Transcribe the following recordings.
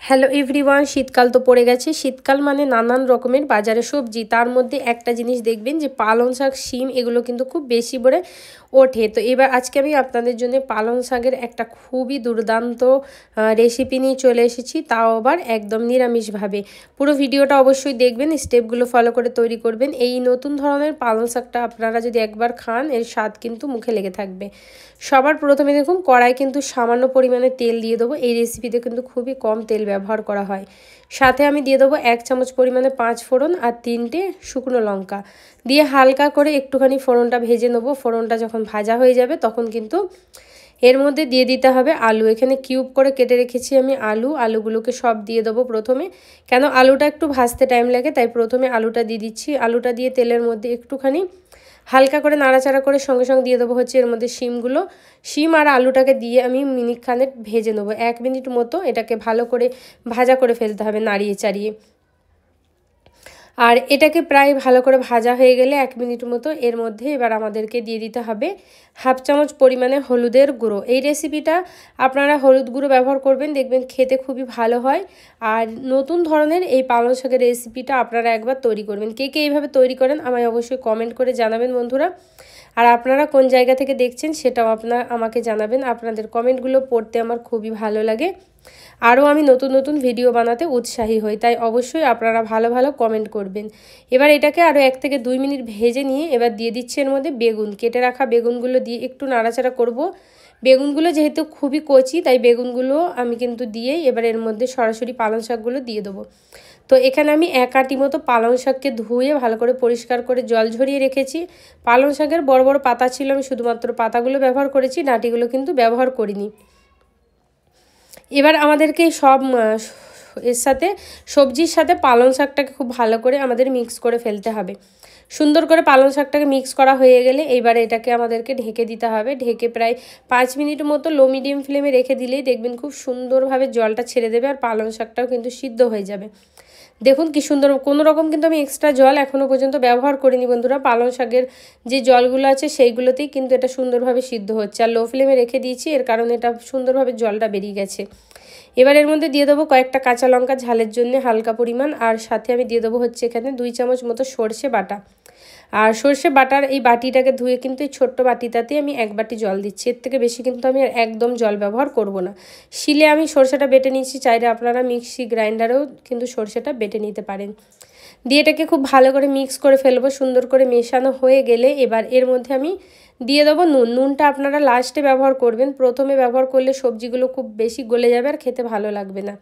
Hello everyone, শীতকাল তো পড়ে গেছে। শীতকাল মানে নানান রকমের বাজারে সবজি, তার মধ্যে একটা জিনিস দেখবেন যে পালং শাক, শিম এগুলো কিন্তু খুব বেশি করে ওঠে। তো এবার আজকে আমি আপনাদের জন্য পালং শাকের একটা খুবই দুর্দান্ত রেসিপি নিয়ে চলে এসেছি, তাও আবার একদম নিরামিষভাবে। পুরো ভিডিওটা অবশ্যই দেখবেন, স্টেপগুলো ফলো করে তৈরি করবেন। এই নতুন ধরনের পালং শাকটা আপনারা যদি একবার খান, এর স্বাদ কিন্তু মুখে লেগে থাকবে। সবার প্রথমে দেখুন কড়াই কিন্তু সামান্য পরিমাণে তেল দিয়ে দেবো। এই রেসিপিতে কিন্তু খুবই কম তেল ব্যবহার করা হয়। সাথে আমি দিয়ে দেবো 1 চামচ পরিমাণে 5 ফোড়ন আর 3টে শুকনো লঙ্কা দিয়ে হালকা করে একটুখানি ফোড়নটা ভেজে নেবো। ফোড়নটা যখন ভাজা হয়ে যাবে তখন কিন্তু এর মধ্যে দিয়ে দিতে হবে আলু। এখানে কিউব করে কেটে রেখেছি আমি আলুগুলোকে সব দিয়ে দেবো প্রথমে। কেন আলুটা একটু ভাজতে টাইম লাগে, তাই প্রথমে আলুটা দিয়ে দিচ্ছি। আলুটা দিয়ে তেলের মধ্যে একটুখানি হালকা করে নাড়াচাড়া করে সঙ্গে সঙ্গে দিয়ে দেবো হচ্ছে এর মধ্যে শিম আর আলুটাকে দিয়ে আমি মিনিট খানেক ভেজে নেবো। 1 মিনিট মতো এটাকে ভালো করে ভাজা করে ফেলতে হবে নাড়িয়ে চাড়িয়ে। আর এটাকে প্রায় ভালো করে ভাজা হয়ে গেলে 1 মিনিট মতো এর মধ্যে এবার আমাদেরকে দিয়ে দিতে হবে 1/2 চামচ পরিমাণে হলুদের গুঁড়ো। এই রেসিপিটা আপনারা হলুদ গুঁড়ো ব্যবহার করবেন, দেখবেন খেতে খুবই ভালো হয়। আর নতুন ধরনের এই পালং শাকের রেসিপিটা আপনারা একবার তৈরি করবেন। কে কে এইভাবে তৈরি করেন আমায় অবশ্যই কমেন্ট করে জানাবেন বন্ধুরা। আর আপনারা কোন জায়গা থেকে দেখছেন সেটাও আমাকে জানাবেন। আপনাদের কমেন্টগুলো পড়তে আমার খুবই ভালো লাগে। আরও আমি নতুন নতুন ভিডিও বানাতে উৎসাহী হই, তাই অবশ্যই আপনারা ভালো ভালো কমেন্ট করবেন। এবার এটাকে আরও 1 থেকে 2 মিনিট ভেজে নিয়ে এবার দিয়ে দিচ্ছি এর মধ্যে বেগুন। কেটে রাখা বেগুনগুলো দিয়ে একটু নাড়াচাড়া করব। বেগুনগুলো যেহেতু খুবই কচি, তাই বেগুনগুলো আমি কিন্তু দিয়েই এবার এর মধ্যে সরাসরি পালং শাকগুলো দিয়ে দেবো। তো এখানে আমি 1 আঁটি মতো পালং শাককে ধুয়ে ভালো করে পরিষ্কার করে জল ঝরিয়ে রেখেছি। পালং শাকের বড় বড় পাতা ছিল, আমি শুধুমাত্র পাতাগুলো ব্যবহার করেছি, ডাঁটিগুলো কিন্তু ব্যবহার করিনি। এবার আমাদেরকে সব এর সাথে সবজির সাথে পালং শাকটাকে খুব ভালো করে আমাদের মিক্স করে ফেলতে হবে। সুন্দর করে পালং শাকটাকে মিক্স করা হয়ে গেলে এইবারে এটাকে আমাদেরকে ঢেকে দিতে হবে। ঢেকে প্রায় 5 মিনিট মতো লো মিডিয়াম ফ্লেমে রেখে দিলেই দেখবেন খুব সুন্দরভাবে জলটা ছেড়ে দেবে আর পালং শাকটাও কিন্তু সিদ্ধ হয়ে যাবে। দেখুন কি সুন্দর, কোনো রকম কিন্তু আমি এক্সট্রা জল এখনও পর্যন্ত ব্যবহার করিনি বন্ধুরা। পালং শাকের যে জলগুলো আছে সেইগুলোতেই কিন্তু এটা সুন্দরভাবে সিদ্ধ হচ্ছে। আর লো ফ্লেমে রেখে দিয়েছি, এর কারণে এটা সুন্দরভাবে জলটা বেরিয়ে গেছে। এবার এর মধ্যে দিয়ে দেবো কয়েকটা কাঁচা লঙ্কা ঝালের জন্য হালকা পরিমাণ, আর সাথে আমি দিয়ে দেবো হচ্ছে এখানে 2 চামচ মতো সর্ষে বাটা। আর সর্ষে বাটার এই বাটিটাকে ধুয়ে কিন্তু এই ছোট্ট বাটিটাতে আমি 1 বাটি জল দিচ্ছি। এর থেকে বেশি কিন্তু আমি আর একদম জল ব্যবহার করব না। শিলে আমি সর্ষেটা বেটে নিয়েছি, চাইলে আপনারা মিক্সি গ্রাইন্ডারেও কিন্তু সর্ষেটা বেটে নিতে পারেন। দিয়ে এটাকে খুব ভালো করে মিক্স করে ফেলবো। সুন্দর করে মেশানো হয়ে গেলে এবার এর মধ্যে আমি দিয়ে দেবো নুনটা আপনারা লাস্টে ব্যবহার করবেন। প্রথমে ব্যবহার করলে সবজিগুলো খুব বেশি গলে যাবে আর খেতে ভালো লাগবে না।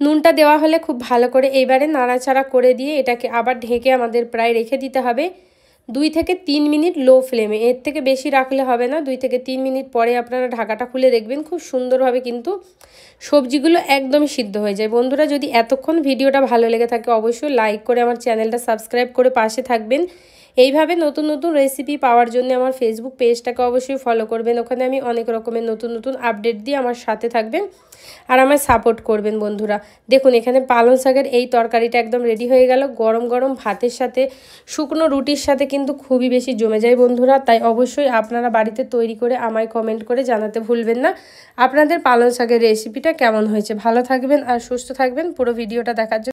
নুনটা দেওয়া হলে খুব ভালো করে এইবারে নাড়াচাড়া করে দিয়ে এটাকে আবার ঢেকে আমাদের প্রায় রেখে দিতে হবে 2 থেকে 3 মিনিট লো ফ্লেমে। এর থেকে বেশি রাখলে হবে না। 2 থেকে 3 মিনিট পরে আপনারা ঢাকাটা খুলে দেখবেন খুব সুন্দরভাবে কিন্তু সবজিগুলো একদমই সিদ্ধ হয়ে যায়। বন্ধুরা, যদি এতক্ষণ ভিডিওটা ভালো লেগে থাকে অবশ্যই লাইক করে আমার চ্যানেলটা সাবস্ক্রাইব করে পাশে থাকবেন। এইভাবে নতুন নতুন রেসিপি পাওয়ার জন্য আমার ফেসবুক পেজটাকে অবশ্যই ফলো করবেন। ওখানে আমি অনেক রকমের নতুন নতুন আপডেট দিয়ে আমার সাথে থাকবেন আর আমায় সাপোর্ট করবেন বন্ধুরা। দেখুন এখানে পালং শাকের এই তরকারিটা একদম রেডি হয়ে গেল। গরম গরম ভাতের সাথে, শুকনো রুটির সাথে কিন্তু খুবই বেশি জমে যায় বন্ধুরা। তাই অবশ্যই আপনারা বাড়িতে তৈরি করে আমায় কমেন্ট করে জানাতে ভুলবেন না আপনাদের পালং শাকের রেসিপিটা কেমন হয়েছে। ভালো থাকবেন আর সুস্থ থাকবেন। পুরো ভিডিওটা দেখার জন্য